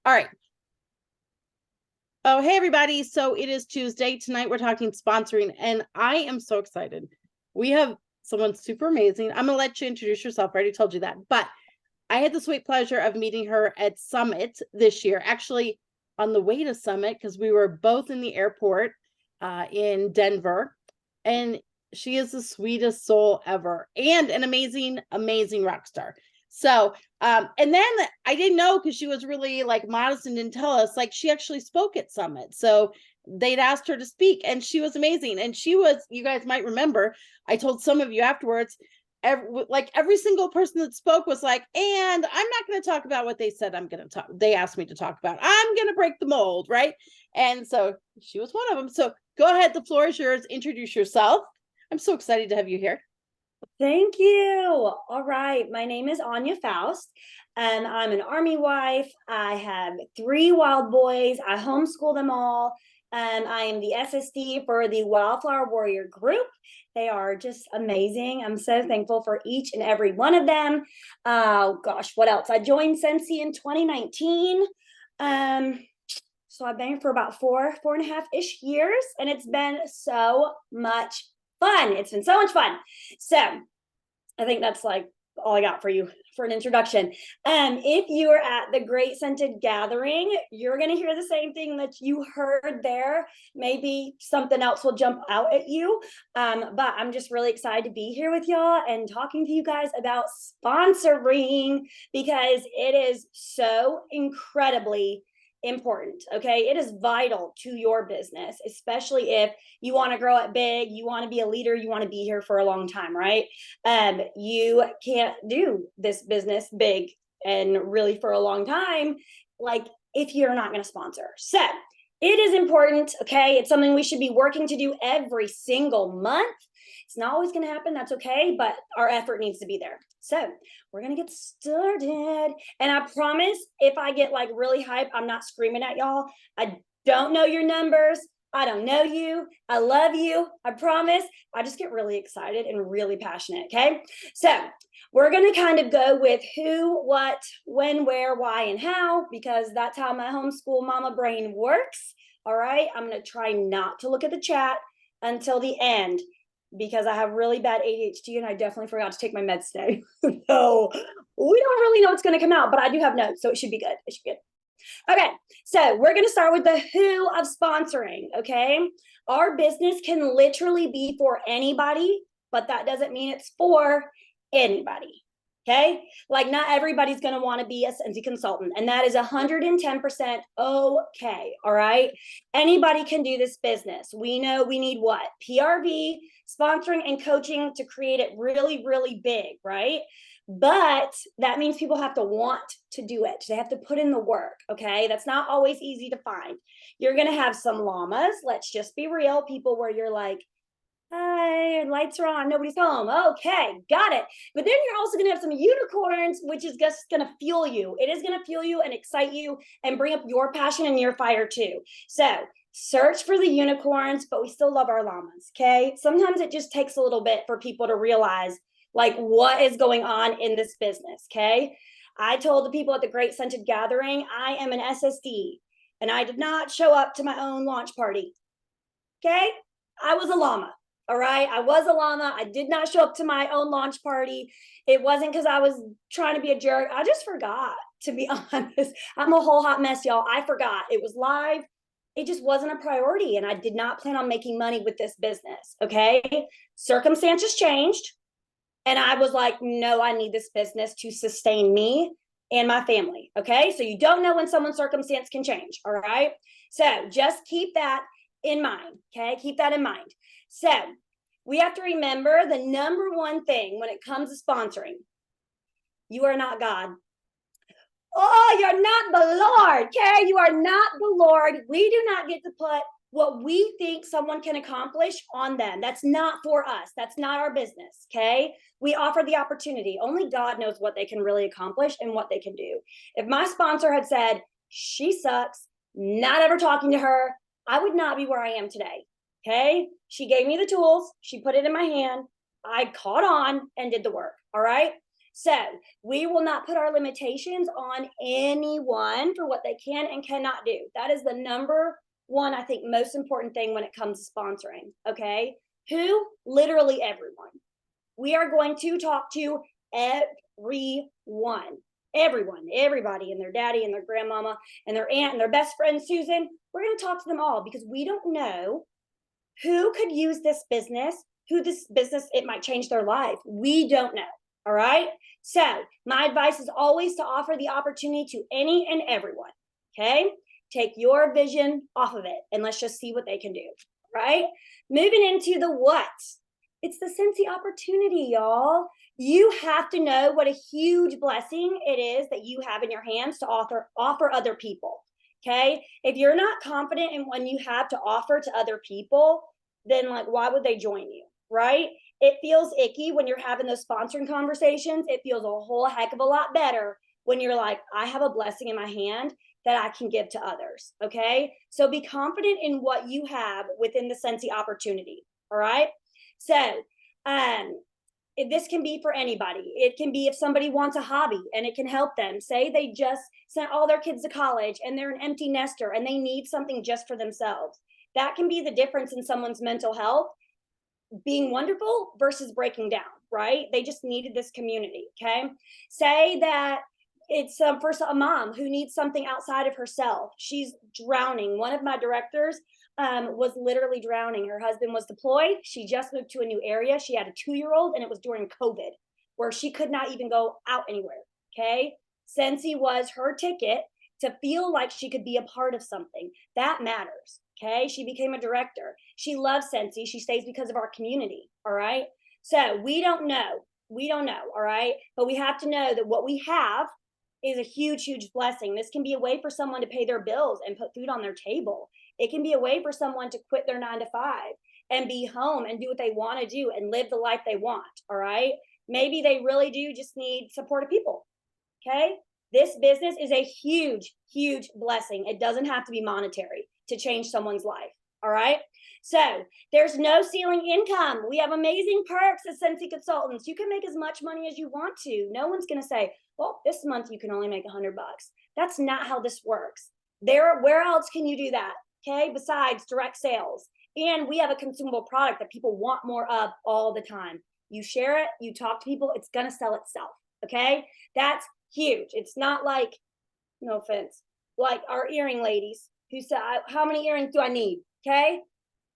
All right. Oh, hey, everybody. So it is Tuesday. Tonight we're talking sponsoring, and I am so excited. We have someone super amazing. I'm going to let you introduce yourself. I already told you that. But I had the sweet pleasure of meeting her at Summit this year, actually on the way to Summit, because we were both in the airport in Denver. And she is the sweetest soul ever and an amazing, amazing rock star. So, and then I didn't know because she was really like modest and didn't tell us, like she actually spoke at Summit. So they'd asked her to speak and she was amazing. And she was, you guys might remember, I told some of you afterwards, every single person that spoke was like, and I'm not going to talk about what they said they asked me to talk about. I'm going to break the mold, right? And so she was one of them. So go ahead, the floor is yours. Introduce yourself. I'm so excited to have you here. Thank you. All right. My name is Anya Faust, and I'm an Army wife. I have 3 wild boys. I homeschool them all. And I am the SSD for the Wildflower Warrior group. They are just amazing. I'm so thankful for each and every one of them. Oh gosh, what else? I joined Scentsy in 2019. So I've been here for about 4.5-ish years, and it's been so much fun. It's been so much fun. So I think that's like all I got for you for an introduction. If you are at the Great Scented Gathering, you're going to hear the same thing that you heard there. Maybe something else will jump out at you. But I'm just really excited to be here with y'all and talking to you guys about sponsoring, because it is so incredibly important. Okay, it is vital to your business, especially if you want to grow it big, you want to be a leader, you want to be here for a long time, right? You can't do this business big and really for a long time like if you're not going to sponsor. So it is important. Okay, it's something we should be working to do every single month. It's not always going to happen. That's okay, but our effort needs to be there. So we're going to get started. And I promise if I get like really hype, I'm not screaming at y'all. I don't know your numbers. I don't know you. I love you. I promise. I just get really excited and really passionate. Okay. So we're going to kind of go with who, what, when, where, why, and how, because that's how my homeschool mama brain works. All right. I'm going to try not to look at the chat until the end, because I have really bad ADHD and I definitely forgot to take my meds today. So we don't really know what's going to come out, but I do have notes, so it should be good. It should be good. Okay, so we're going to start with the who of sponsoring, okay? Our business can literally be for anybody, but that doesn't mean it's for anybody, okay? Like not everybody's going to want to be a Scentsy consultant, and that is 110% okay, all right? Anybody can do this business. We know we need what? PRV, sponsoring, and coaching to create it really, really big, right? But that means people have to want to do it. They have to put in the work, okay? That's not always easy to find. You're going to have some llamas, let's just be real, people where you're like, hi, lights are on, nobody's home. Okay, got it. But then you're also going to have some unicorns, which is just going to fuel you. It is going to fuel you and excite you and bring up your passion and your fire too. So search for the unicorns, but we still love our llamas, okay? Sometimes it just takes a little bit for people to realize like what is going on in this business, okay? I told the people at the Great Scented Gathering, I am an SSD, and I did not show up to my own launch party, okay? I was a llama, all right? I was a llama. I did not show up to my own launch party. It wasn't because I was trying to be a jerk. I just forgot, to be honest. I'm a whole hot mess, y'all. I forgot. It was live. It just wasn't a priority, and I did not plan on making money with this business, okay? Circumstances changed. And I was like, no, I need this business to sustain me and my family. Okay. So you don't know when someone's circumstance can change. All right. So just keep that in mind. Okay. Keep that in mind. So we have to remember the number one thing when it comes to sponsoring: you are not God. Oh, you're not the Lord. Okay. You are not the Lord. We do not get to put what we think someone can accomplish on them. That's not for us. That's not our business, okay? We offer the opportunity. Only God knows what they can really accomplish and what they can do. If my sponsor had said, she sucks, not ever talking to her, I would not be where I am today, okay? She gave me the tools. She put it in my hand. I caught on and did the work, all right? So we will not put our limitations on anyone for what they can and cannot do. That is the number one, I think, most important thing when it comes to sponsoring. Okay. Who? Literally everyone. We are going to talk to everyone, everybody, and their daddy and their grandmama and their aunt and their best friend, Susan. We're going to talk to them all because we don't know who could use this business, who this business, it might change their life. We don't know. All right. So my advice is always to offer the opportunity to any and everyone. Okay. Take your vision off of it and let's just see what they can do. Right. Moving into the what. It's the Scentsy opportunity, y'all. You have to know what a huge blessing it is that you have in your hands to offer other people. Okay. If you're not confident in what you have to offer to other people, then like, why would they join you? Right. It feels icky when you're having those sponsoring conversations. It feels a whole heck of a lot better when you're like, I have a blessing in my hand that I can give to others. Okay. So be confident in what you have within the Scentsy opportunity. All right. So, this can be for anybody. It can be if somebody wants a hobby and it can help them. Say they just sent all their kids to college and they're an empty nester and they need something just for themselves. That can be the difference in someone's mental health being wonderful versus breaking down, right? They just needed this community. Okay. Say that it's for a mom who needs something outside of herself. She's drowning. One of my directors was literally drowning. Her husband was deployed. She just moved to a new area. She had a 2-year-old and it was during COVID where she could not even go out anywhere. Okay. Scentsy was her ticket to feel like she could be a part of something. That matters. Okay. She became a director. She loves Scentsy. She stays because of our community. All right. So we don't know. We don't know. All right. But we have to know that what we have is a huge, huge blessing. This can be a way for someone to pay their bills and put food on their table. It can be a way for someone to quit their 9 to 5 and be home and do what they want to do and live the life they want. All right. Maybe they really do just need supportive people. Okay. This business is a huge, huge blessing. It doesn't have to be monetary to change someone's life. All right. So there's no ceiling income. We have amazing perks as Scentsy consultants. You can make as much money as you want to. No one's going to say, well, this month you can only make $100. That's not how this works. Where else can you do that? Okay. Besides direct sales. And we have a consumable product that people want more of all the time. You share it, you talk to people, it's going to sell itself. Okay. That's huge. It's not like, no offense, like our earring ladies who say, how many earrings do I need? Okay.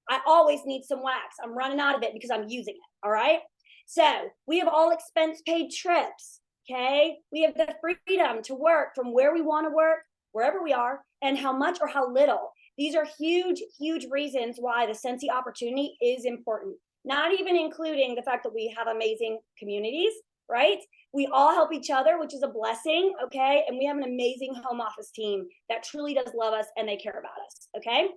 I always need some wax. I'm running out of it because I'm using it. All right. So we have all expense paid trips. Okay. We have the freedom to work from where we want to work, wherever we are, and how much or how little. These are huge, huge reasons why the Scentsy opportunity is important. Not even including the fact that we have amazing communities, right? We all help each other, which is a blessing. Okay. And we have an amazing home office team that truly does love us and they care about us. Okay.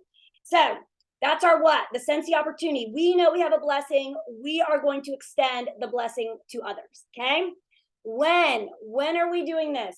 So that's our what? The Scentsy opportunity. We know we have a blessing. We are going to extend the blessing to others. Okay. When are we doing this?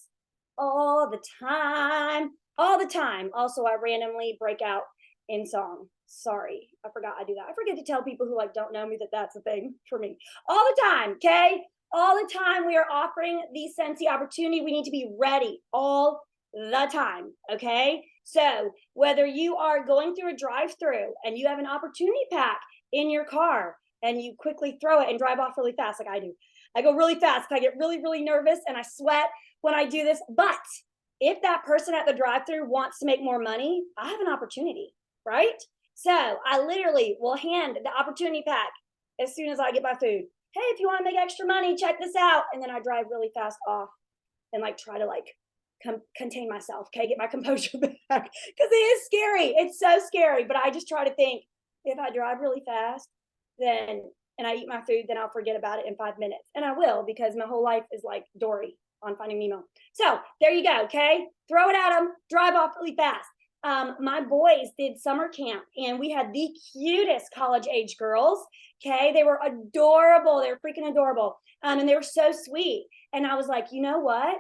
All the time. All the time. Also, I randomly break out in song. Sorry, I forgot I do that. I forget to tell people who like don't know me that that's a thing for me. All the time, okay? All the time we are offering the Scentsy opportunity. We need to be ready all the time, okay? So whether you are going through a drive-through and you have an opportunity pack in your car and you quickly throw it and drive off really fast like I do. I go really fast. I get really, really nervous and I sweat when I do this. But if that person at the drive-through wants to make more money, I have an opportunity, right? So I literally will hand the opportunity pack as soon as I get my food. Hey, if you want to make extra money, check this out. And then I drive really fast off and like try to like contain myself, okay, get my composure back because it is scary. It's so scary. But I just try to think if I drive really fast, then and I eat my food, then I'll forget about it in 5 minutes. And I will because my whole life is like Dory on Finding Nemo. So there you go. Okay. Throw it at them, drive off really fast. My boys did summer camp and we had the cutest college age girls. Okay. They were adorable. They were freaking adorable. And they were so sweet. And I was like, you know what?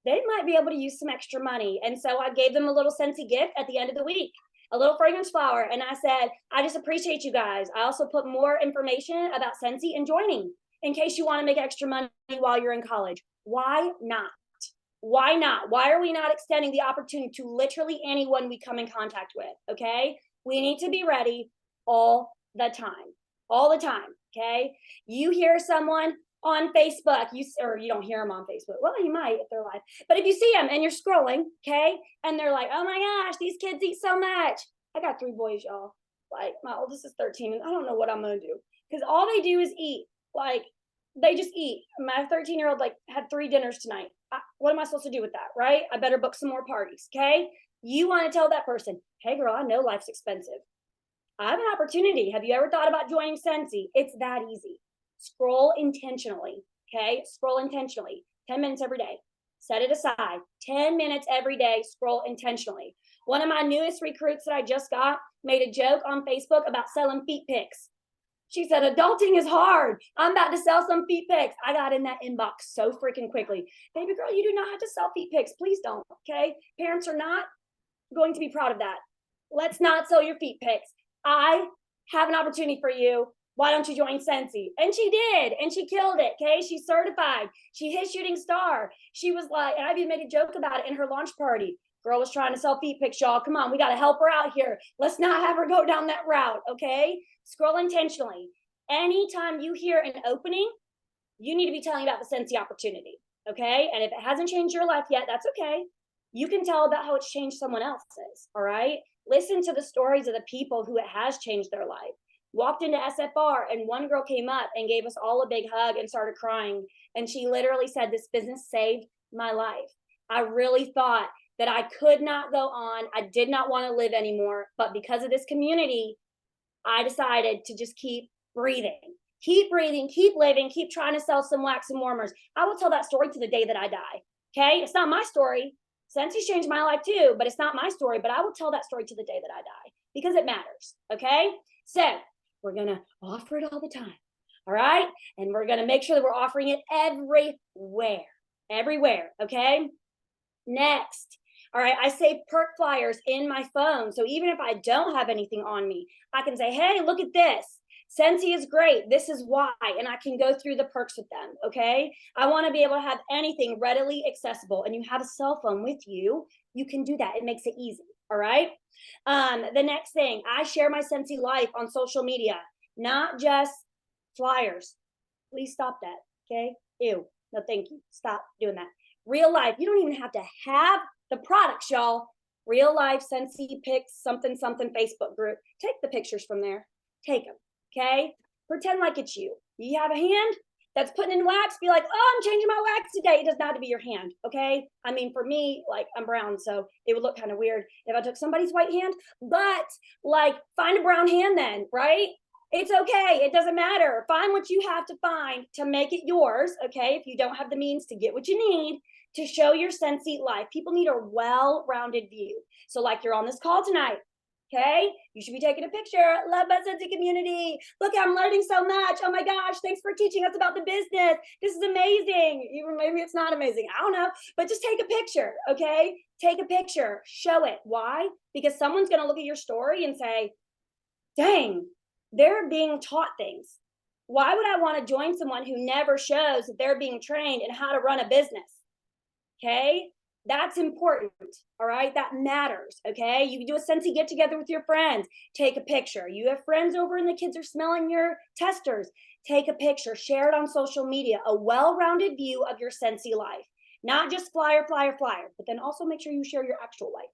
They might be able to use some extra money. And so I gave them a little Scentsy gift at the end of the week, a little fragrance flower. And I said, I just appreciate you guys. I also put more information about Scentsy and joining. in case you want to make extra money while you're in college. Why not? Why not? Why are we not extending the opportunity to literally anyone we come in contact with? Okay. We need to be ready all the time. All the time. Okay. You hear someone on Facebook, or you don't hear them on Facebook. Well, you might if they're live. But if you see them and you're scrolling, okay, and they're like, oh my gosh, these kids eat so much. I got 3 boys, y'all. Like, my oldest is 13, and I don't know what I'm gonna do. Because all they do is eat. Like, they just eat. My 13-year-old like had 3 dinners tonight. What am I supposed to do with that, right? I better book some more parties, okay? You want to tell that person, hey girl, I know life's expensive. I have an opportunity. Have you ever thought about joining Scentsy? It's that easy. Scroll intentionally, okay? Scroll intentionally. 10 minutes every day. Set it aside. 10 minutes every day. Scroll intentionally. One of my newest recruits that I just got made a joke on Facebook about selling feet pics. She said, adulting is hard. I'm about to sell some feet pics. I got in that inbox so freaking quickly. Baby girl, you do not have to sell feet pics. Please don't, okay? Parents are not going to be proud of that. Let's not sell your feet pics. I have an opportunity for you. Why don't you join Scentsy? And she did, and she killed it, okay? She's certified. She hit shooting star. She was like, and I even made a joke about it in her launch party. Girl was trying to sell feet pics, y'all. Come on, we got to help her out here. Let's not have her go down that route, okay? Scroll intentionally. Anytime you hear an opening, you need to be telling about the Scentsy opportunity, okay? And if it hasn't changed your life yet, that's okay. You can tell about how it's changed someone else's, all right? Listen to the stories of the people who it has changed their life. Walked into SFR and one girl came up and gave us all a big hug and started crying. And she literally said, this business saved my life. I really thought that I could not go on. I did not want to live anymore. But because of this community, I decided to just keep breathing, keep living, keep trying to sell some wax and warmers. I will tell that story to the day that I die. Okay. It's not my story. Scentsy changed my life too, but it's not my story. But I will tell that story to the day that I die because it matters. Okay. So we're going to offer it all the time. All right. And we're going to make sure that we're offering it everywhere. Okay. Next. All right. I save perk flyers in my phone. So even if I don't have anything on me, I can say, hey, look at this. Scentsy is great. This is why. And I can go through the perks with them. Okay. I want to be able to have anything readily accessible. And you have a cell phone with you. You can do that. It makes it easy. All right. The next thing, I share my Scentsy life on social media, not just flyers. Please stop that. Okay. Ew. No, thank you. Stop doing that. Real life. You don't even have to have the products, y'all. Real life Scentsy pics, something Facebook group. Take the pictures from there. Take them. Okay. Pretend like it's you. You have a hand that's putting in wax, be like, oh, I'm changing my wax today. It doesn't have to be your hand, okay? I mean, for me, like, I'm brown, so it would look kind of weird if I took somebody's white hand, but like, find a brown hand then, right? It's okay. It doesn't matter. Find what you have to find to make it yours, okay? If you don't have the means to get what you need to show your Scentsy life. People need a well-rounded view. So like you're on this call tonight, okay? You should be taking a picture. Love my Scentsy community. Look, I'm learning so much. Oh my gosh, thanks for teaching us about the business. This is amazing. Even maybe it's not amazing. I don't know. But just take a picture, okay? Take a picture. Show it. Why? Because someone's going to look at your story and say, dang, they're being taught things. Why would I want to join someone who never shows that they're being trained in how to run a business? Okay? That's important, all right? That matters, okay? You can do a Scentsy get together with your friends. Take a picture. You have friends over and the kids are smelling your testers. Take a picture. Share it on social media. A well-rounded view of your Scentsy life. Not just flyer, but then also make sure you share your actual life,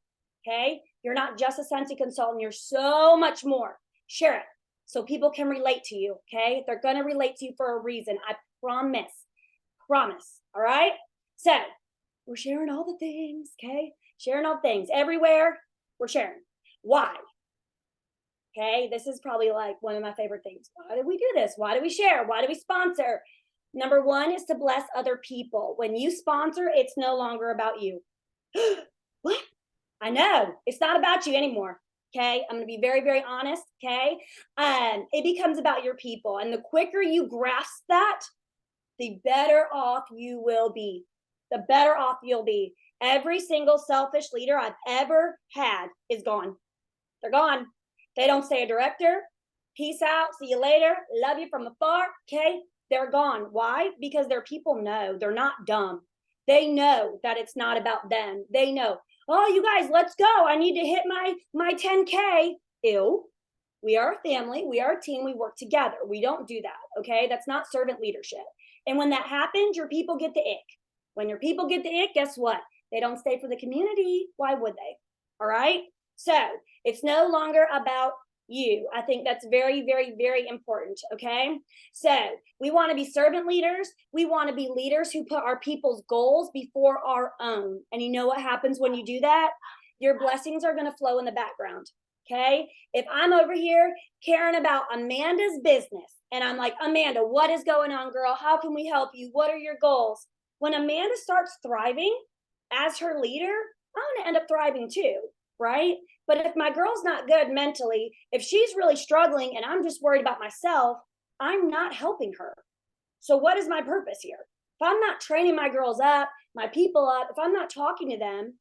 okay? You're not just a Scentsy consultant. You're so much more. Share it so people can relate to you, okay? They're going to relate to you for a reason. I promise, all right? So, we're sharing all the things, okay? Sharing all things. Everywhere, we're sharing. Why? Okay, this is probably like one of my favorite things. Why do we do this? Why do we share? Why do we sponsor? Number one is to bless other people. When you sponsor, it's no longer about you. What? I know. It's not about you anymore. Okay, I'm going to be very, very honest. Okay, it becomes about your people. And the quicker you grasp that, the better off you will be. The better off you'll be. Every single selfish leader I've ever had is gone. They're gone. They don't say a director. Peace out. See you later. Love you from afar. Okay. they're gone. Why? Because their people know they're not dumb. They know that it's not about them. They know, oh, you guys, let's go. I need to hit my 10K. Ew. We are a family. We are a team. We work together. We don't do that. Okay. That's not servant leadership. And when that happens, your people get the ick. When your people get the ick, guess what? They don't stay for the community. Why would they? All right. So it's no longer about you. I think that's very, very, very important. Okay. So we want to be servant leaders. We want to be leaders who put our people's goals before our own. And you know what happens when you do that? Your blessings are going to flow in the background. Okay. If I'm over here caring about Amanda's business and I'm like, Amanda, what is going on, girl? How can we help you? What are your goals? When Amanda starts thriving as her leader, I'm going to end up thriving too. Right. But if my girl's not good mentally, if she's really struggling and I'm just worried about myself, I'm not helping her. So what is my purpose here? If I'm not training my girls up, my people up, if I'm not talking to them,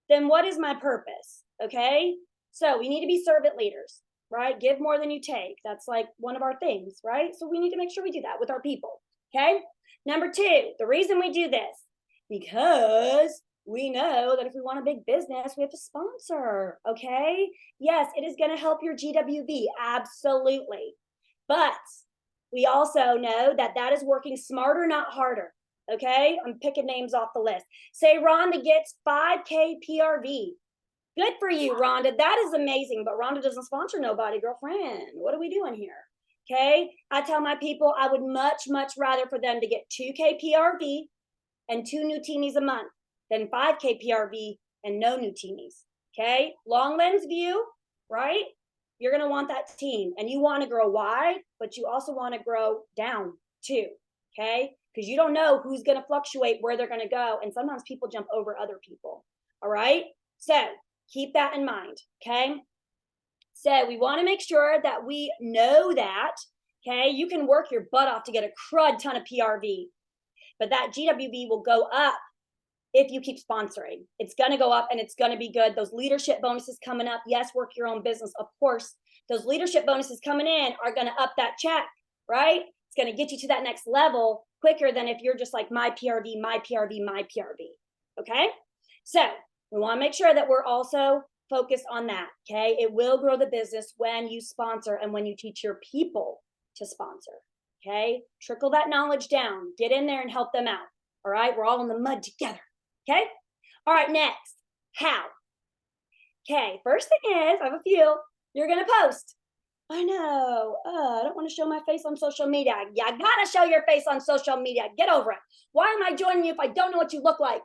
then what is my purpose? Okay. So we need to be servant leaders, right? Give more than you take. That's like one of our things, right? So we need to make sure we do that with our people. Okay. Number 2, the reason we do this, because we know that if we want a big business, we have to sponsor. Okay. Yes, it is going to help your GWB. Absolutely. But we also know that that is working smarter, not harder. Okay. I'm picking names off the list. Say Rhonda gets 5K PRV. Good for you, Rhonda. That is amazing. But Rhonda doesn't sponsor nobody, girlfriend. What are we doing here? Okay. I tell my people I would much, much rather for them to get 2K PRV and 2 new teamies a month than 5K PRV and no new teamies. Okay. Long lens view, right? You're going to want that team and you want to grow wide, but you also want to grow down too. Okay. Because you don't know who's going to fluctuate, where they're going to go. And sometimes people jump over other people. All right. So keep that in mind. Okay. So we want to make sure that we know that. Okay. You can work your butt off to get a crud ton of PRV, but that GWB will go up if you keep sponsoring. It's going to go up and it's going to be good. Those leadership bonuses coming up. Yes, work your own business. Of course, those leadership bonuses coming in are going to up that check, right? It's going to get you to that next level quicker than if you're just like my PRV, my PRV, my PRV. Okay. So we want to make sure that we're also focused on that. Okay. It will grow the business when you sponsor and when you teach your people to sponsor. Okay. Trickle that knowledge down, get in there and help them out. All right. We're all in the mud together. Okay. All right. Next, how? Okay. First thing is, I have a few. You're going to post. I know. I don't want to show my face on social media. You got to show your face on social media. Get over it. Why am I joining you if I don't know what you look like?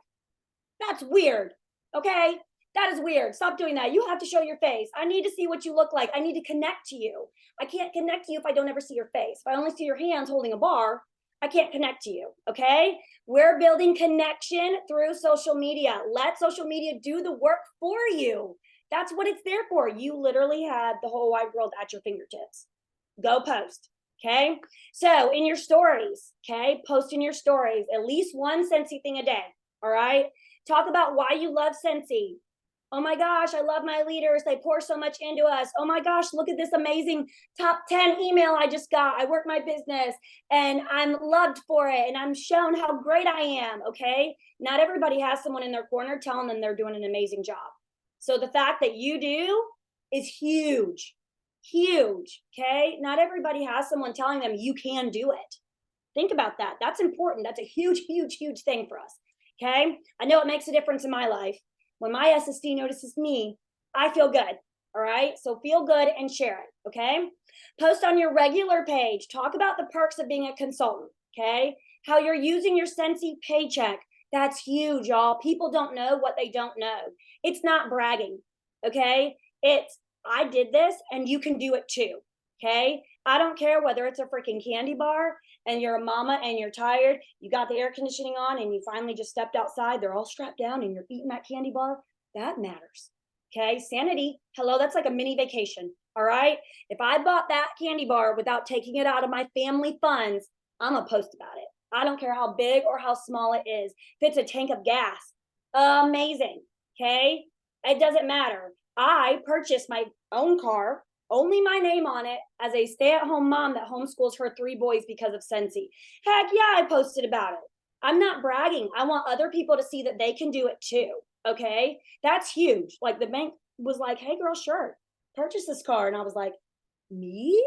That's weird. Okay. That is weird. Stop doing that. You have to show your face. I need to see what you look like. I need to connect to you. I can't connect to you if I don't ever see your face. If I only see your hands holding a bar, I can't connect to you. Okay. We're building connection through social media. Let social media do the work for you. That's what it's there for. You literally have the whole wide world at your fingertips. Go post. Okay. So in your stories, okay, post in your stories at least one Scentsy thing a day. All right. Talk about why you love Scentsy. Oh my gosh, I love my leaders. They pour so much into us. Oh my gosh, look at this amazing top 10 email I just got. I work my business and I'm loved for it. And I'm shown how great I am. Okay. Not everybody has someone in their corner telling them they're doing an amazing job. So the fact that you do is huge, huge. Okay. Not everybody has someone telling them you can do it. Think about that. That's important. That's a huge, huge, huge thing for us. Okay. I know it makes a difference in my life. When my SSD notices me, I feel good. All right. So feel good and share it. Okay. Post on your regular page. Talk about the perks of being a consultant. Okay. How you're using your Scentsy paycheck. That's huge, y'all. People don't know what they don't know. It's not bragging. Okay. It's, I did this and you can do it too. Okay. I don't care whether it's a freaking candy bar and you're a mama and you're tired, you got the air conditioning on and you finally just stepped outside, they're all strapped down and you're eating that candy bar. That matters. Okay. Sanity. Hello. That's like a mini vacation. All right. If I bought that candy bar without taking it out of my family funds, I'm gonna post about it. I don't care how big or how small it is. If it's a tank of gas, amazing. Okay. It doesn't matter. I purchased my own car only my name on it as a stay-at-home mom that homeschools her 3 boys because of Scentsy. Heck yeah, I posted about it. I'm not bragging. I want other people to see that they can do it too. Okay. That's huge. Like the bank was like, hey girl, sure, purchase this car. And I was like, me?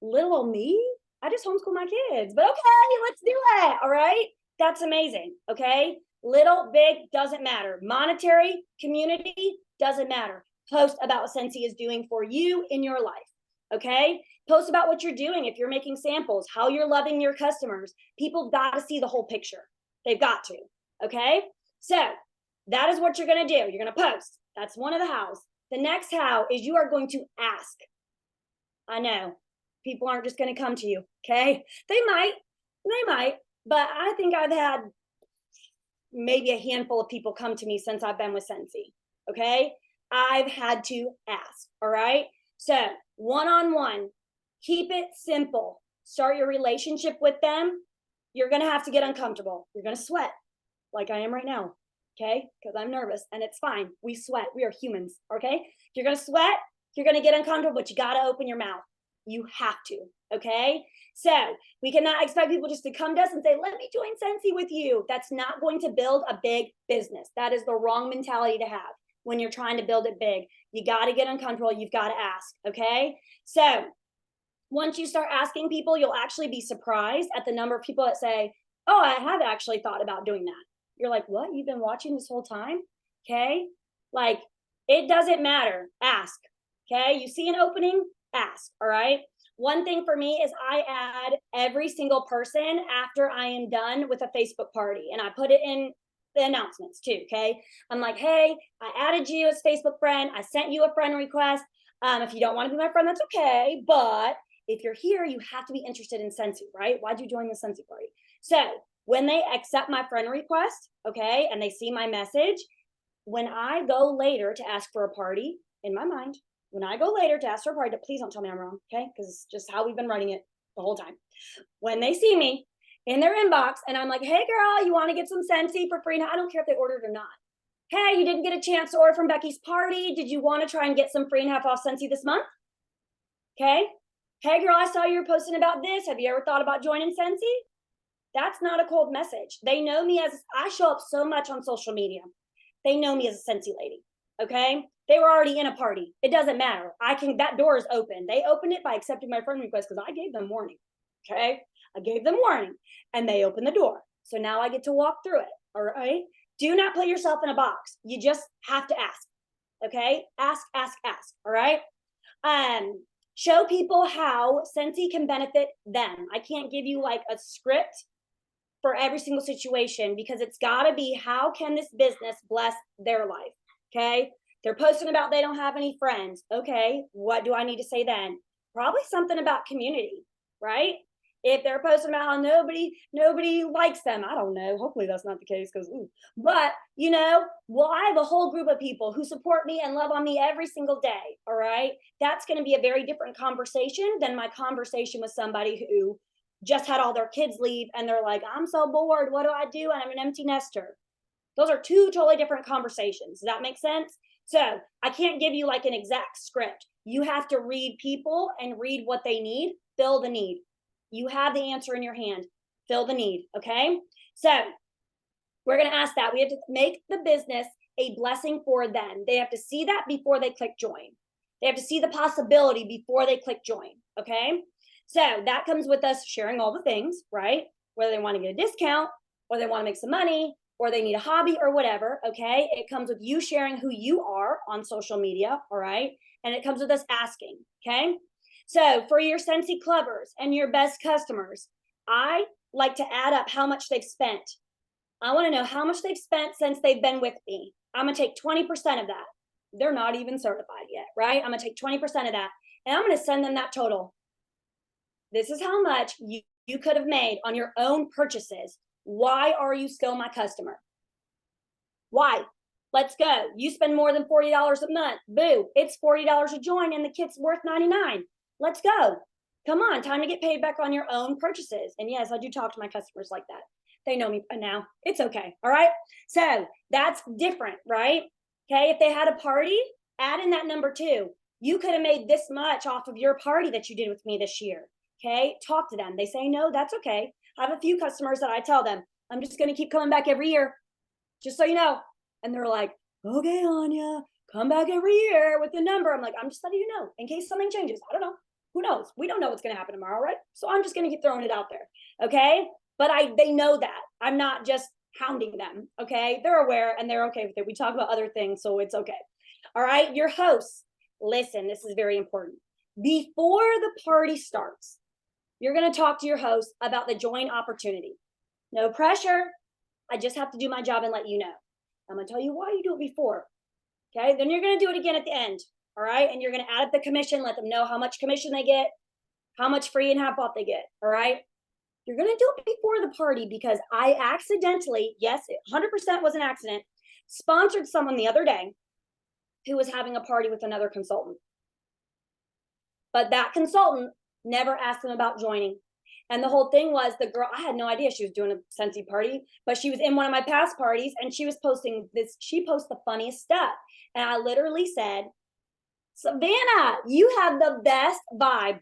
Little old me? I just homeschool my kids, but okay, let's do it. All right. That's amazing. Okay. Little, big, doesn't matter. Monetary, community, doesn't matter. Post about what Scentsy is doing for you in your life. Okay. Post about what you're doing. If you're making samples, how you're loving your customers. People got to see the whole picture. They've got to. Okay. So that is what you're going to do. You're going to post. That's one of the hows. The next how is you are going to ask. I know people aren't just going to come to you. Okay. They might, but I think I've had maybe a handful of people come to me since I've been with Scentsy. Okay. I've had to ask. All right. So one-on-one, keep it simple. Start your relationship with them. You're going to have to get uncomfortable. You're going to sweat like I am right now. Okay. Because I'm nervous and it's fine. We sweat. We are humans. Okay. You're going to sweat. You're going to get uncomfortable, but you got to open your mouth. You have to. Okay. So we cannot expect people just to come to us and say, let me join Scentsy with you. That's not going to build a big business. That is the wrong mentality to have when you're trying to build it big. You got to get uncomfortable. You've got to ask. Okay. So once you start asking people, you'll actually be surprised at the number of people that say, oh, I have actually thought about doing that. You're like, what? You've been watching this whole time? Okay. Like, it doesn't matter. Ask. Okay. You see an opening? Ask. All right. One thing for me is I add every single person after I am done with a Facebook party, and I put it in the announcements too. Okay. I'm like, hey, I added you as Facebook friend. I sent you a friend request. If you don't want to be my friend, that's okay. But if you're here, you have to be interested in Scentsy, right? Why'd you join the Scentsy party? So when they accept my friend request, okay, and they see my message, when I go later to ask for a party, in my mind, when I go later to ask for a party, please don't tell me I'm wrong, okay? Because it's just how we've been running it the whole time. When they see me in their inbox and I'm like, hey girl, you want to get some Scentsy for free? Now, I don't care if they ordered or not. Hey, you didn't get a chance to order from Becky's party. Did you want to try and get some free and half off Scentsy this month? Okay. Hey girl, I saw you were posting about this. Have you ever thought about joining Scentsy? That's not a cold message. They know me as, I show up so much on social media. They know me as a Scentsy lady. Okay. They were already in a party. It doesn't matter. That door is open. They opened it by accepting my friend request because I gave them warning. Okay. I gave them warning and they opened the door. So now I get to walk through it. All right. Do not put yourself in a box. You just have to ask. Okay. Ask. All right. Show people how Scentsy can benefit them. I can't give you like a script for every single situation because it's got to be how can this business bless their life? Okay. They're posting about they don't have any friends. Okay. What do I need to say then? Probably something about community, right? If they're posting about how nobody likes them, I don't know. Hopefully that's not the case because, but well, I have a whole group of people who support me and love on me every single day. All right. That's going to be a very different conversation than my conversation with somebody who just had all their kids leave and they're like, I'm so bored. What do I do? And I'm an empty nester. Those are two totally different conversations. Does that make sense? So I can't give you like an exact script. You have to read people and read what they need, fill the need. You have the answer in your hand, fill the need. Okay. So we're going to ask that. We have to make the business a blessing for them. They have to see that before they click join. They have to see the possibility before they click join. Okay. So that comes with us sharing all the things, right? Whether they want to get a discount or they want to make some money or they need a hobby or whatever. Okay. It comes with you sharing who you are on social media. All right. And it comes with us asking. Okay. So for your Scentsy clubbers and your best customers, I like to add up how much they've spent. I want to know how much they've spent since they've been with me. I'm going to take 20% of that. They're not even certified yet, right? I'm going to take 20% of that and I'm going to send them that total. This is how much you could have made on your own purchases. Why are you still my customer? Why? Let's go. You spend more than $40 a month. Boo. It's $40 a join and the kit's worth $99. Let's go. Come on. Time to get paid back on your own purchases. And yes, I do talk to my customers like that. They know me now. It's okay. All right. So that's different, right? Okay. If they had a party, add in that number too. You could have made this much off of your party that you did with me this year. Okay. Talk to them. They say no, that's okay. I have a few customers that I tell them, I'm just going to keep coming back every year, just so you know. And they're like, okay, Anya, come back every year with the number. I'm like, I'm just letting you know in case something changes. I don't know. Who knows? We don't know what's going to happen tomorrow, right? So I'm just going to keep throwing it out there. Okay. But they know that I'm not just hounding them. Okay. They're aware and they're okay with it. We talk about other things, so it's okay. All right. Your hosts, listen, this is very important. Before the party starts, you're going to talk to your host about the join opportunity. No pressure. I just have to do my job and let you know. I'm going to tell you why you do it before. Okay. Then you're going to do it again at the end. All right. And you're going to add up the commission, let them know how much commission they get, how much free and half off they get. All right. You're going to do it before the party because I accidentally, yes, 100% was an accident, sponsored someone the other day who was having a party with another consultant. But that consultant never asked them about joining. And the whole thing was the girl, I had no idea she was doing a Scentsy party, but she was in one of my past parties and she was posting this. She posts the funniest stuff. And I literally said, Savannah, you have the best vibe.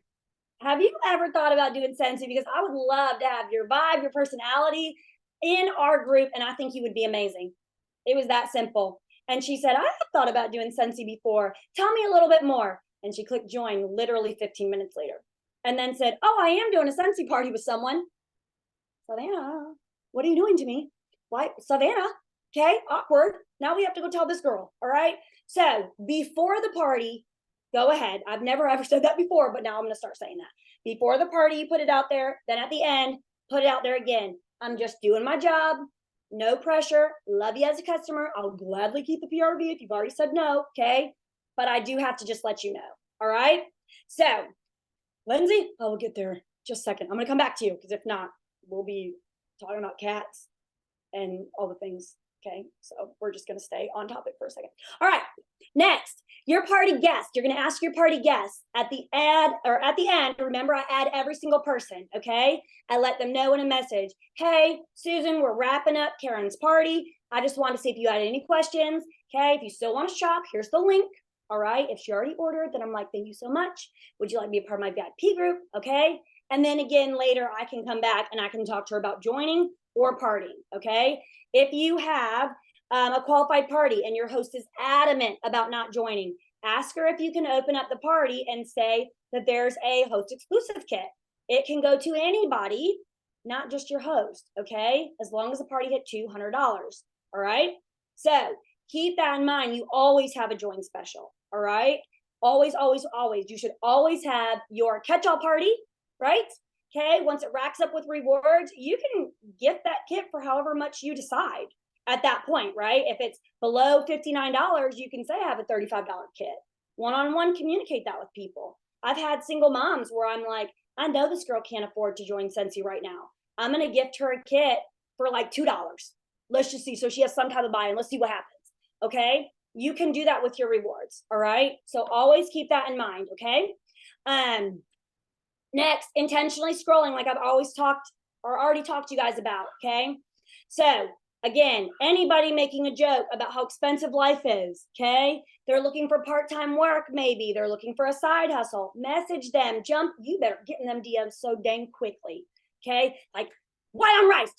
Have you ever thought about doing Scentsy? Because I would love to have your vibe, your personality in our group. And I think you would be amazing. It was that simple. And she said, I have thought about doing Scentsy before. Tell me a little bit more. And she clicked join literally 15 minutes later. And then said, oh, I am doing a Scentsy party with someone. Savannah, what are you doing to me? Why, Savannah? Okay, awkward. Now we have to go tell this girl. All right. So before the party, go ahead. I've never ever said that before, but now I'm going to start saying that. Before the party, you put it out there. Then at the end, put it out there again. I'm just doing my job. No pressure. Love you as a customer. I'll gladly keep the PRV if you've already said no. Okay. But I do have to just let you know. All right. So, Lindsay, I will get there just a second. I'm going to come back to you because if not, we'll be talking about cats and all the things. Okay. So we're just going to stay on topic for a second. All right. Next, your party guest. You're going to ask your party guests at the end. Remember, I add every single person. Okay. I let them know in a message. Hey, Susan, we're wrapping up Karen's party. I just want to see if you had any questions. Okay. If you still want to shop, here's the link. All right. If she already ordered, then I'm like, thank you so much. Would you like to be a part of my VIP group? Okay. And then again, later I can come back and I can talk to her about joining or partying. Okay. If you have a qualified party and your host is adamant about not joining, ask her if you can open up the party and say that there's a host exclusive kit. It can go to anybody, not just your host. Okay. As long as the party hit $200. All right. So keep that in mind. You always have a join special. All right. Always, always, always. You should always have your catch-all party, right? Okay. Once it racks up with rewards, you can gift that kit for however much you decide at that point, right? If it's below $59, you can say I have a $35 kit. One-on-one, communicate that with people. I've had single moms where I'm like, I know this girl can't afford to join Scentsy right now. I'm going to gift her a kit for like $2. Let's just see. So she has some type of buy-in. Let's see what happens. Okay. You can do that with your rewards. All right. So always keep that in mind. Okay. Next, intentionally scrolling, like I've always talked or already talked to you guys about. Okay. So again, anybody making a joke about how expensive life is. Okay. They're looking for part-time work. Maybe they're looking for a side hustle. Message them, you better get in them DMs so dang quickly. Okay. Like white on rice.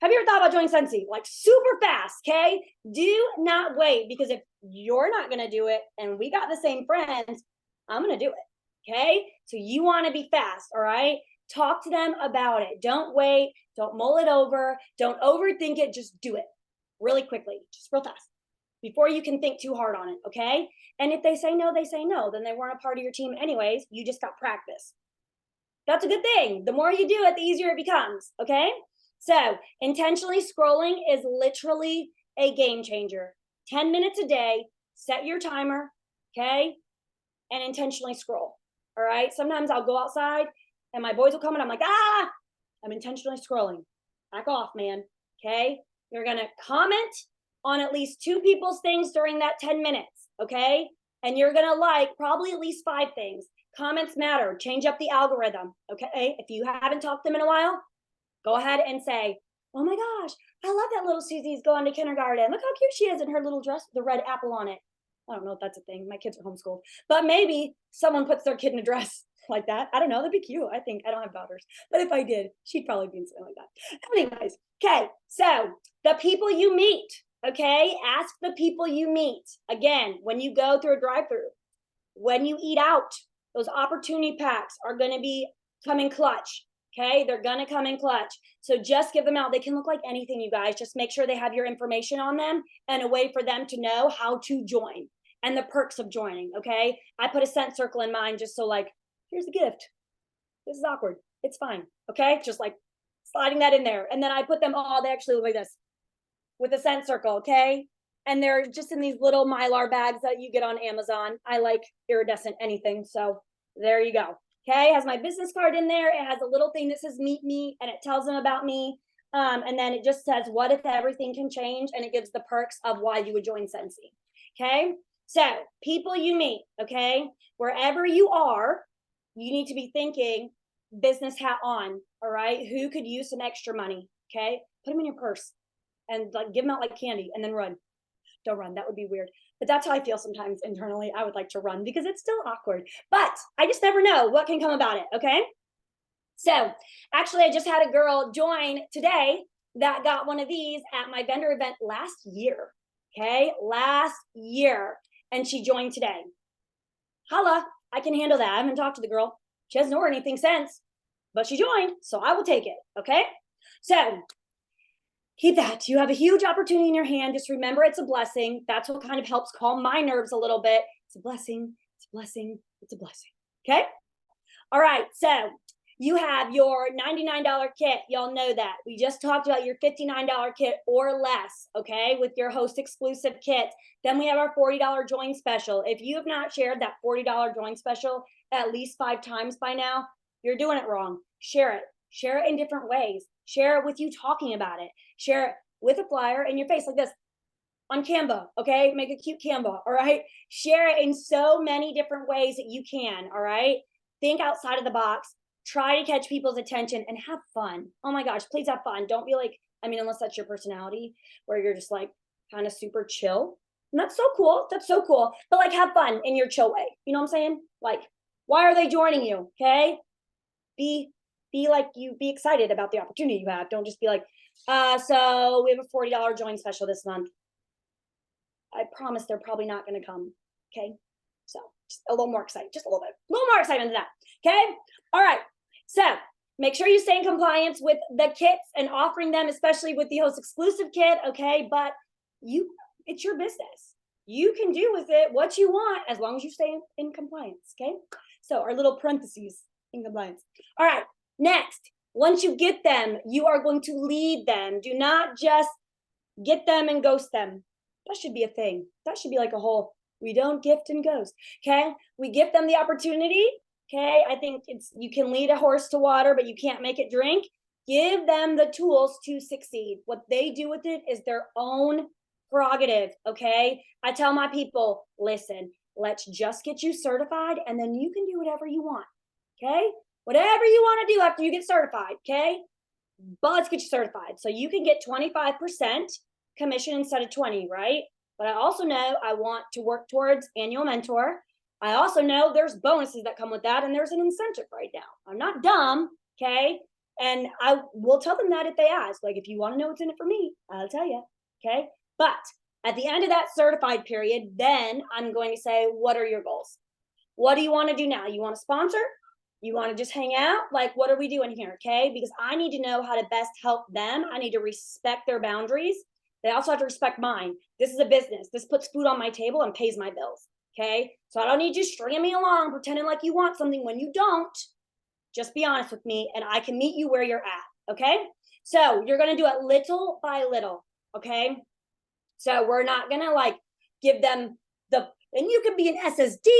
Have you ever thought about joining Scentsy? Like super fast, okay? Do not wait, because if you're not going to do it and we got the same friends, I'm going to do it, okay? So you want to be fast, all right? Talk to them about it. Don't wait. Don't mull it over. Don't overthink it. Just do it really quickly, just real fast before you can think too hard on it, okay? And if they say no, they say no. Then they weren't a part of your team anyways. You just got practice. That's a good thing. The more you do it, the easier it becomes, okay? So intentionally scrolling is literally a game changer. 10 minutes a day, set your timer, okay? And intentionally scroll, all right? Sometimes I'll go outside and my boys will come and I'm like, I'm intentionally scrolling. Back off, man, okay? You're gonna comment on at least 2 people's things during that 10 minutes, okay? And you're gonna like probably at least 5 things. Comments matter, change up the algorithm, okay? If you haven't talked to them in a while, go ahead and say, oh my gosh, I love that little Susie's going to kindergarten. Look how cute she is in her little dress with the red apple on it. I don't know if that's a thing. My kids are homeschooled, but maybe someone puts their kid in a dress like that. I don't know. That'd be cute. I think I don't have daughters, but if I did, she'd probably be in something like that. Anyways, okay. So the people you meet, okay, ask the people you meet. Again, when you go through a drive-through, when you eat out, those opportunity packs are going to be coming clutch. Okay, they're gonna come in clutch. So just give them out. They can look like anything, you guys. Just make sure they have your information on them and a way for them to know how to join and the perks of joining. Okay, I put a scent circle in mine just so, like, here's the gift. This is awkward. It's fine. Okay, just like sliding that in there. And then I put them all, they actually look like this with a scent circle. Okay, and they're just in these little Mylar bags that you get on Amazon. I like iridescent anything. So there you go. Okay, it has my business card in there. It has a little thing that says meet me, and it tells them about me. And then it just says, what if everything can change? And it gives the perks of why you would join Scentsy. Okay, so people you meet, okay, wherever you are, you need to be thinking business hat on. All right, who could use some extra money? Okay, put them in your purse and like give them out like candy and then run. Don't run, that would be weird. But that's how I feel sometimes internally. I would like to run because it's still awkward, but I just never know what can come about it. Okay, so actually I just had a girl join today that got one of these at my vendor event last year. Okay, last year, and she joined today. Holla, I can handle that. I haven't talked to the girl. She hasn't ordered anything since, but she joined, so I will take it. Okay, so keep that. You have a huge opportunity in your hand. Just remember it's a blessing. That's what kind of helps calm my nerves a little bit. It's a blessing. It's a blessing. It's a blessing. Okay. All right. So you have your $99 kit. Y'all know that. We just talked about your $59 kit or less. Okay. With your host exclusive kit. Then we have our $40 join special. If you have not shared that $40 join special at least 5 times by now, you're doing it wrong. Share it. Share it in different ways. Share it with you talking about it. Share it with a flyer in your face like this on Canva. Okay, make a cute Canva. All right, share it in so many different ways that you can. All right, think outside of the box. Try to catch people's attention and have fun. Oh my gosh, please have fun. Don't be like, I mean, unless that's your personality where you're just like kind of super chill. And that's so cool. That's so cool. But like, have fun in your chill way. You know what I'm saying? Like, why are they joining you? Okay, be like, you be excited about the opportunity you have. Don't just be like, so we have a $40 join special this month. I promise they're probably not going to come. Okay, so just a little more excited, just a little more excitement than that. Okay, all right, so make sure you stay in compliance with the kits and offering them, especially with the host exclusive kit. Okay, but it's your business. You can do with it what you want as long as you stay in compliance. Okay, so our little parentheses in compliance. All right. Next, once you get them, you are going to lead them. Do not just get them and ghost them. That should be a thing. That should be like a whole, we don't gift and ghost. Okay, we give them the opportunity. Okay, I think you can lead a horse to water, but you can't make it drink. Give them the tools to succeed. What they do with it is their own prerogative. Okay, I tell my people, listen, let's just get you certified and then you can do whatever you want. Okay, whatever you want to do after you get certified. Okay, but let's get you certified so you can get 25% commission instead of 20, right? But I also know I want to work towards annual mentor. I also know there's bonuses that come with that, and there's an incentive right now. I'm not dumb. Okay, and I will tell them that if they ask. Like, if you want to know what's in it for me, I'll tell you. Okay, but at the end of that certified period, then I'm going to say, what are your goals? What do you want to do now? You want to sponsor? You want to just hang out? Like, what are we doing here? Okay, because I need to know how to best help them. I need to respect their boundaries. They also have to respect mine. This is a business. This puts food on my table and pays my bills. Okay, so I don't need you stringing me along, pretending like you want something when you don't. Just be honest with me and I can meet you where you're at. Okay, so you're going to do it little by little. Okay, so we're not going to like give them and you can be an SSD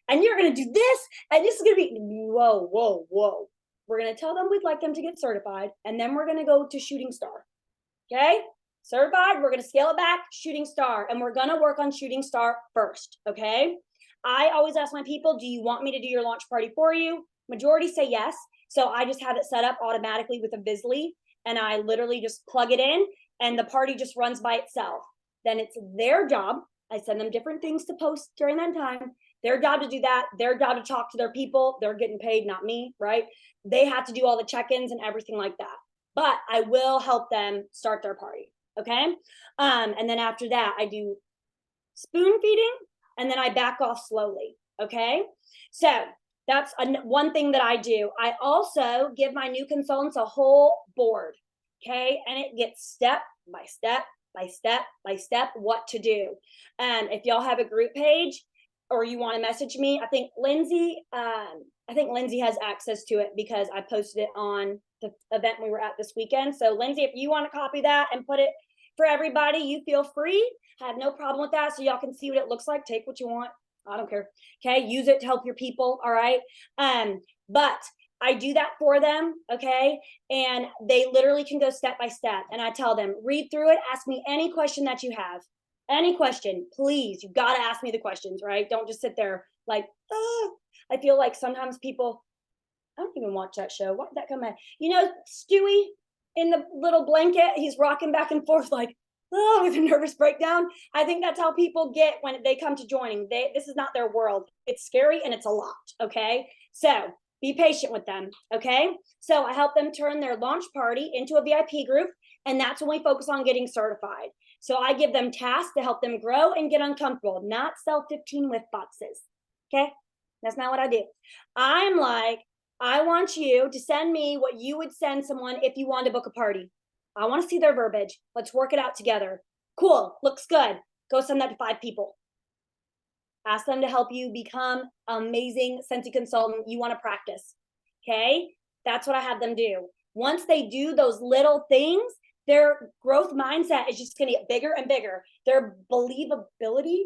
and you're going to do this. And this is going to be, whoa. We're going to tell them we'd like them to get certified. And then we're going to go to Shooting Star. Okay, certified, we're going to scale it back, Shooting Star. And we're going to work on Shooting Star first. Okay, I always ask my people, do you want me to do your launch party for you? Majority say yes. So I just have it set up automatically with a Bizly. And I literally just plug it in and the party just runs by itself. Then it's their job I send them different things to post during that time. Their job to do that, their job to talk to their people. They're getting paid, not me, right? They have to do all the check-ins and everything like that. But I will help them start their party. Okay. And then after that, I do spoon feeding, and then I back off slowly. Okay. So that's one thing that I do. I also give my new consultants a whole board. Okay. And it gets step by step by step by step what to do. And if y'all have a group page or you want to message me, I think Lindsay has access to it because I posted it on the event we were at this weekend. So Lindsay, if you want to copy that and put it for everybody, you feel free. I have no problem with that. So y'all can see what it looks like. Take what you want. I don't care. Okay. Use it to help your people. All right. But I do that for them. Okay. And they literally can go step by step. And I tell them, read through it. Ask me any question that you have. Any question, please. You got to ask me the questions, right? Don't just sit there like, oh. I feel like sometimes people, I don't even watch that show. Why did that come in? You know, Stewie in the little blanket, he's rocking back and forth like, oh, with a nervous breakdown. I think that's how people get when they come to joining. This is not their world. It's scary and it's a lot. Okay. So be patient with them. Okay. So I help them turn their launch party into a VIP group. And that's when we focus on getting certified. So I give them tasks to help them grow and get uncomfortable, not sell 15 whiff boxes. Okay. That's not what I do. I'm like, I want you to send me what you would send someone if you wanted to book a party. I want to see their verbiage. Let's work it out together. Cool. Looks good. Go send that to 5 people. Ask them to help you become amazing Scentsy consultant you want to practice. Okay. That's what I have them do. Once they do those little things, their growth mindset is just going to get bigger and bigger. Their believability,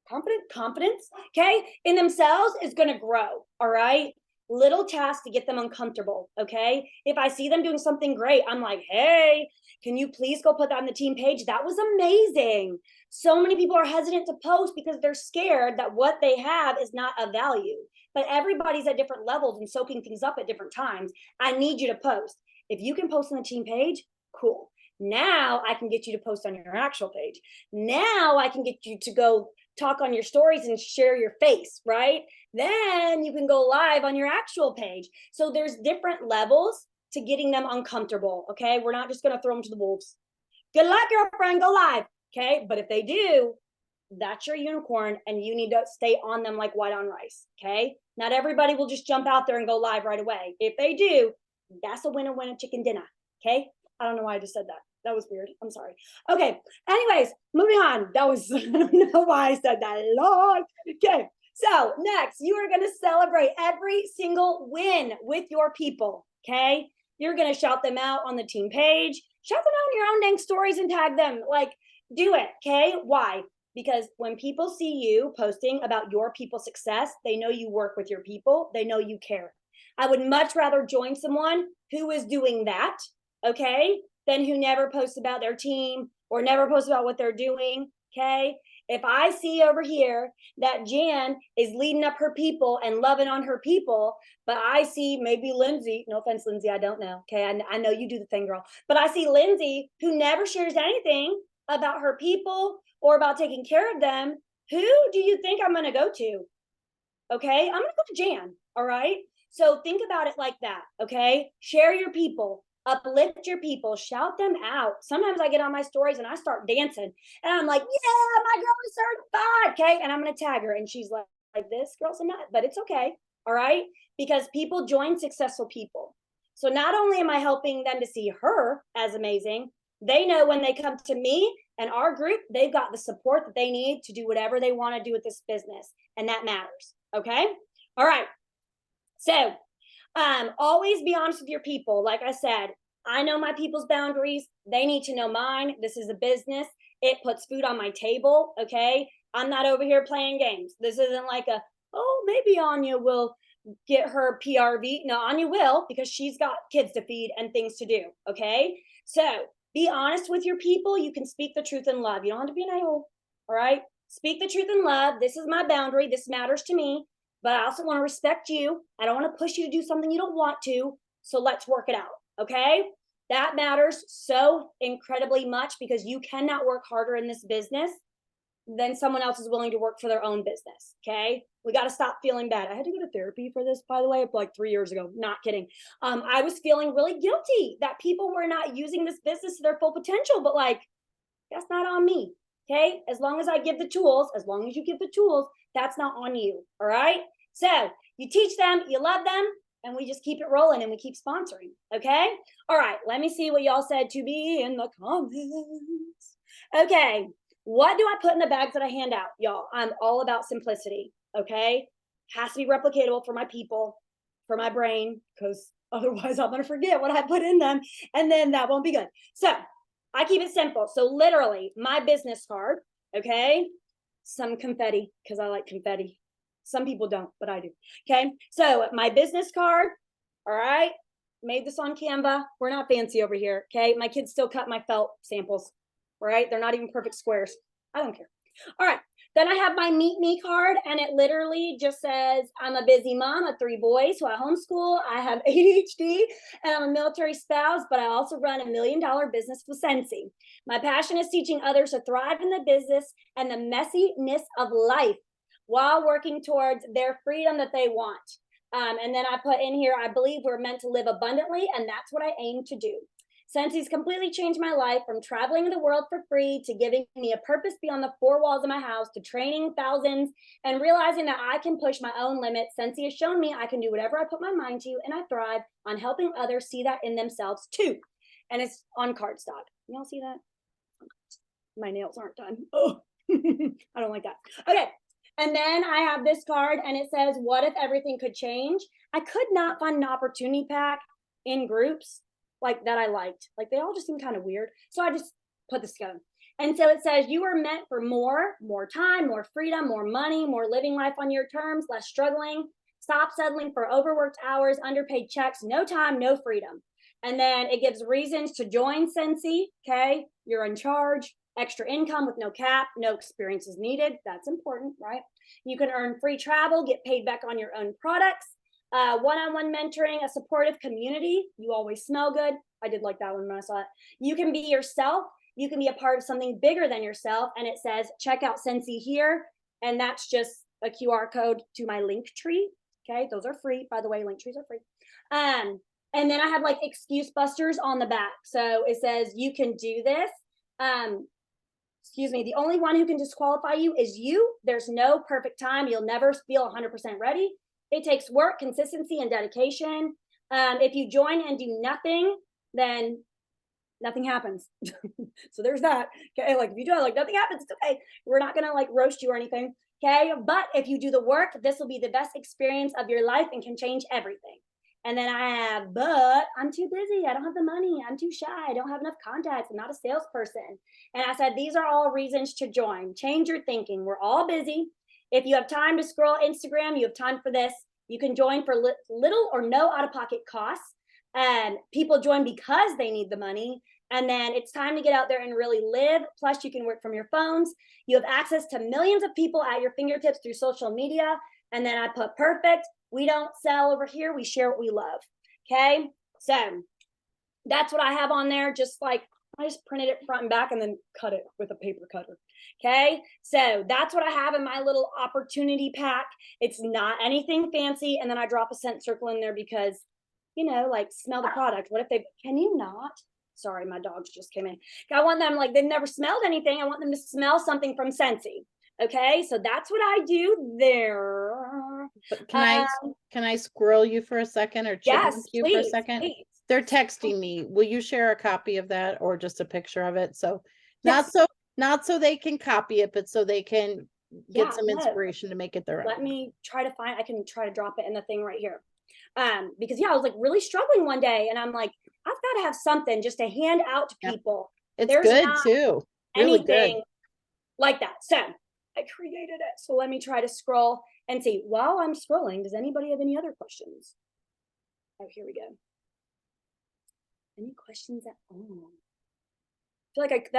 confidence, okay, in themselves is going to grow. All right. Little tasks to get them uncomfortable. Okay. If I see them doing something great, I'm like, hey, can you please go put that on the team page? That was amazing. So many people are hesitant to post because they're scared that what they have is not of value. But everybody's at different levels and soaking things up at different times. I need you to post. If you can post on the team page, cool. Now I can get you to post on your actual page. Now I can get you to go talk on your stories and share your face, right? Then you can go live on your actual page. So there's different levels to getting them uncomfortable. Okay. We're not just going to throw them to the wolves. Good luck, girlfriend, go live. Okay. But if they do, that's your unicorn and you need to stay on them like white on rice. Okay. Not everybody will just jump out there and go live right away. If they do, that's a winner chicken dinner. Okay. I don't know why I just said that. That was weird. I'm sorry. Okay. Anyways, moving on. That was, I don't know why I said that. Lord. Okay. So next, you are going to celebrate every single win with your people. Okay. You're going to shout them out on the team page. Shout them out in your own dang stories and tag them. Like, do it. Okay. Why? Because when people see you posting about your people's success, they know you work with your people. They know you care. I would much rather join someone who is doing that. Okay. Than who never posts about their team or never posts about what they're doing. Okay. If I see over here that Jan is leading up her people and loving on her people, but I see maybe Lindsay, no offense, Lindsay, I don't know. Okay. I know you do the thing, girl, but I see Lindsay who never shares anything about her people or about taking care of them. Who do you think I'm going to go to? Okay. I'm going to go to Jan. All right. So think about it like that. Okay. Share your people. Uplift your people, shout them out. Sometimes I get on my stories and I start dancing and I'm like, yeah, my girl is certified. Okay. And I'm going to tag her. And she's like this girl's a nut, but it's okay. All right. Because people join successful people. So not only am I helping them to see her as amazing, they know when they come to me and our group, they've got the support that they need to do whatever they want to do with this business. And that matters. Okay. All right. So always be honest with your people. Like I said, I know my people's boundaries. They need to know mine. This is a business. It puts food on my table. Okay. I'm not over here playing games. This isn't like maybe Anya will get her PRV. No, Anya will because she's got kids to feed and things to do. Okay. So be honest with your people. You can speak the truth in love. You don't have to be an a-hole. All right. Speak the truth in love. This is my boundary. This matters to me. But I also want to respect you. I don't want to push you to do something you don't want to. So let's work it out. Okay. That matters so incredibly much because you cannot work harder in this business then someone else is willing to work for their own business. Okay. We got to stop feeling bad. I had to go to therapy for this, by the way, like 3 years ago. Not kidding. I was feeling really guilty that people were not using this business to their full potential, but like, that's not on me. Okay. As long as I give the tools, as long as you give the tools, that's not on you. All right. So you teach them, you love them, and we just keep it rolling and we keep sponsoring. Okay. All right. Let me see what y'all said to me in the comments. Okay. What do I put in the bags that I hand out, y'all? I'm all about simplicity. Okay. Has to be replicatable for my people, for my brain, because otherwise I'm going to forget what I put in them. And then that won't be good. So I keep it simple. So literally my business card, okay, some confetti, because I like confetti. Some people don't, but I do. Okay. So my business card, all right, made this on Canva. We're not fancy over here. Okay. My kids still cut my felt samples, right? They're not even perfect squares. I don't care. All right. Then I have my Meet Me card, and it literally just says, I'm a busy mom of 3 boys who I homeschool. I have ADHD, and I'm a military spouse, but I also run $1 million business with Scentsy. My passion is teaching others to thrive in the business and the messiness of life while working towards their freedom that they want. And then I put in here, I believe we're meant to live abundantly, and that's what I aim to do. Scensy's completely changed my life, from traveling the world for free to giving me a purpose beyond the 4 walls of my house to training thousands and realizing that I can push my own limits. Scentsy has shown me I can do whatever I put my mind to, and I thrive on helping others see that in themselves too. And it's on cardstock. Y'all see that? My nails aren't done. Oh, I don't like that. Okay. And then I have this card, and it says, what if everything could change? I could not find an opportunity pack in groups like that I liked. Like they all just seem kind of weird. So I just put this together. And so it says, you are meant for more time, more freedom, more money, more living life on your terms, less struggling. Stop settling for overworked hours, underpaid checks, no time, no freedom. And then it gives reasons to join Scentsy. Okay. You're in charge. Extra income with no cap, no experiences needed. That's important, right? You can earn free travel, get paid back on your own products. One-on-one mentoring, a supportive community. You always smell good. I did like that one when I saw it. You can be yourself. You can be a part of something bigger than yourself. And it says, check out Scentsy here. And that's just a QR code to my Linktree. Okay, those are free. By the way, Linktrees are free. And then I have like excuse busters on the back. So it says, you can do this. Excuse me, the only one who can disqualify you is you. There's no perfect time. You'll never feel 100% ready. It takes work, consistency, and dedication. If you join and do nothing, then nothing happens. So there's that. Okay, like if you do it, like nothing happens, it's okay. We're not gonna like roast you or anything. Okay, but if you do the work, this will be the best experience of your life and can change everything. And then I have, but I'm too busy. I don't have the money. I'm too shy. I don't have enough contacts. I'm not a salesperson. And I said, these are all reasons to join. Change your thinking. We're all busy. If you have time to scroll Instagram, you have time for this. You can join for little or no out-of-pocket costs. And people join because they need the money. And then it's time to get out there and really live. Plus, you can work from your phones. You have access to millions of people at your fingertips through social media. And then I put perfect. We don't sell over here. We share what we love. Okay. So that's what I have on there. Just like I just printed it front and back and then cut it with a paper cutter. Okay. So that's what I have in my little opportunity pack. It's not anything fancy. And then I drop a scent circle in there because, you know, like smell the product. What if they, can you not? Sorry, my dogs just came in. I want them like they've never smelled anything. I want them to smell something from Scentsy. Okay, so that's what I do there. But can I squirrel you for a second or Yes, chipmunk you please, for a second? please. They're texting me. Will you share a copy of that or just a picture of it? So Yes. not so they can copy it, but so they can get Yeah, some no. inspiration to make it their Let own. me try to find, I can try to drop it in the thing right here. Because yeah, I was like really struggling one day and I'm like, I've got to have something just to hand out to Yeah. people. It's There's good not too. Really good. anything like that. So I created it. So let me try to scroll and see. While I'm scrolling, does anybody have any other questions? Oh, here we go. Any questions at all? I feel like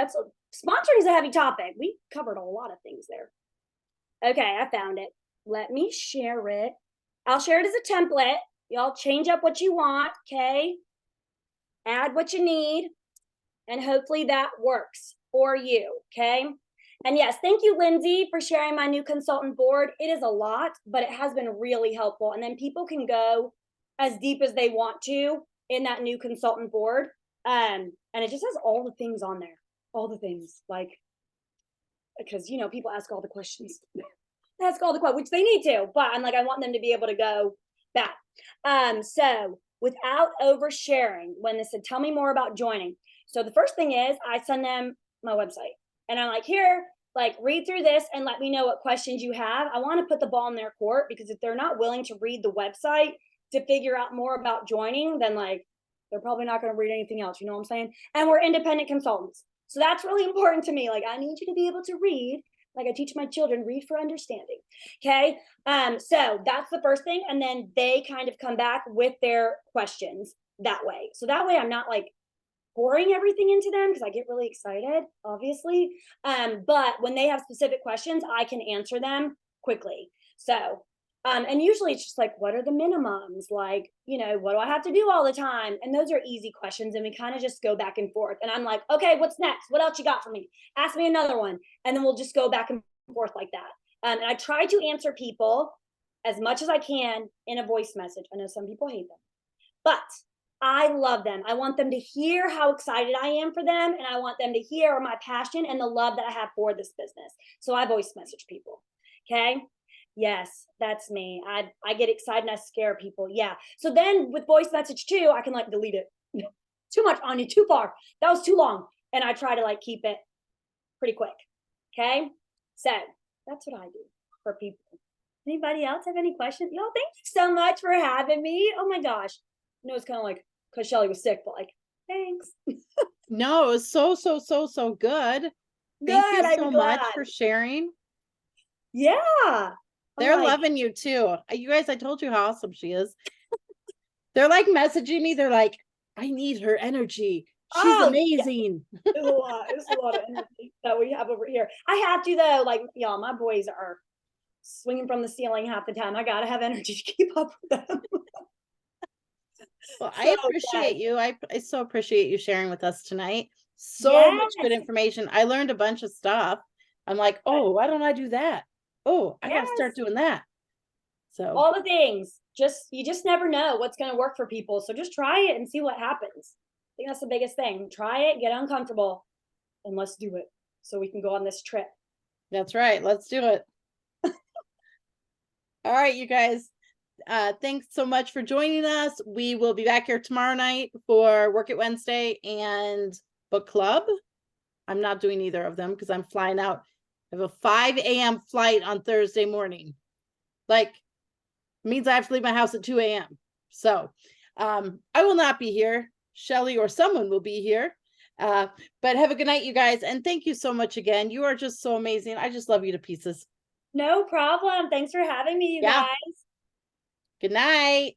sponsoring is a heavy topic. We covered a lot of things there. Okay, I found it. Let me share it. I'll share it as a template. Y'all change up what you want, okay? Add what you need, and hopefully that works for you, okay? And yes, thank you, Lindsay, for sharing my new consultant board. It is a lot, but it has been really helpful. And then people can go as deep as they want to in that new consultant board. And it just has all the things on there, all the things, like, because people ask all the questions, ask all the questions, which they need to, but I'm like, I want them to be able to go back. So without oversharing, when they said, tell me more about joining. So the first thing is I send them my website and I'm like, here, like, read through this and let me know what questions you have. I want to put the ball in their court, because if they're not willing to read the website to figure out more about joining, then like, they're probably not going to read anything else. You know what I'm saying? And we're independent consultants. So that's really important to me. Like, I need you to be able to read. Like I teach my children, read for understanding. Okay. So that's the first thing. And then they kind of come back with their questions that way. So that way I'm not like pouring everything into them, because I get really excited, obviously. But when they have specific questions, I can answer them quickly. So, and usually it's just like, what are the minimums? Like, what do I have to do all the time? And those are easy questions. And we kind of just go back and forth. And I'm like, okay, what's next? What else you got for me? Ask me another one. And then we'll just go back and forth like that. And I try to answer people as much as I can in a voice message. I know some people hate them, but I love them. I want them to hear how excited I am for them. And I want them to hear my passion and the love that I have for this business. So I voice message people. Okay. Yes, that's me. I get excited and I scare people. Yeah. So then with voice message too, I can like delete it. Too much on you, too far. That was too long. And I try to like keep it pretty quick. Okay. So that's what I do for people. Anybody else have any questions? Y'all, thank you so much for having me. Oh my gosh. It's kind of like, because Shelly was sick, but like, thanks. No, it was so good. Thank you so much for sharing. Yeah. They're loving you too. You guys, I told you how awesome she is. They're like messaging me. They're like, I need her energy. She's amazing. Yeah. There's a lot of energy that we have over here. I have to though, like, y'all, my boys are swinging from the ceiling half the time. I gotta have energy to keep up with them. Well, I appreciate you. I so appreciate you sharing with us tonight. So much good information. I learned a bunch of stuff. I'm like, oh, why don't I do that? Oh, I gotta start doing that. So all the things. You just never know what's gonna work for people. So just try it and see what happens. I think that's the biggest thing. Try it, get uncomfortable, and let's do it so we can go on this trip. That's right. Let's do it. All right, you guys. Thanks so much for joining us. We will be back here tomorrow night for Work It Wednesday and Book Club. I'm not doing either of them because I'm flying out. I have a 5 a.m. flight on Thursday morning. Like, means I have to leave my house at 2 a.m. So I will not be here. Shelly or someone will be here. But have a good night, you guys. And thank you so much again. You are just so amazing. I just love you to pieces. No problem. Thanks for having me, you guys. Good night.